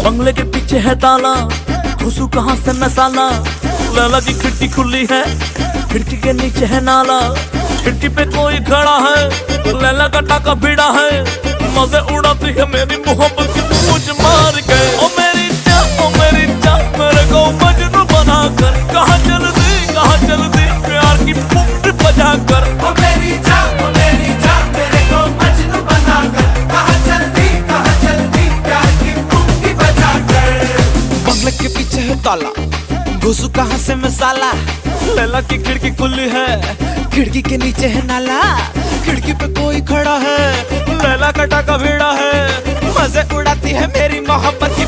बंगले के पीछे है ताला, घुसू कहाँ से मैं साला। लैला की खिड़की खुली है, खिड़की के नीचे है नाला। खिड़की पे कोई खड़ा है, लैला का टाका भिड़ा है। मजे उड़ाती है मेरी मोहब्बत की मुझ मार के। ओ मेरी जान मेरे को मजनू बना कर, कहाँ चल दी प्यार की पुंगी बजा कर। ओ मेरी जान मेरे को मजनू बना कर, कहाँ चल दी प्यार की पुंगी बजा कर। बंगले के पीछे है ताला, घुसू कहाँ से मैं साला। लैला की खिड़की खुली है, खिड़की के नीचे है नाला। खिड़की पे कोई खड़ा है, लैला का टाका भिड़ा है। मजे उड़ाती है मेरी मोहब्बत की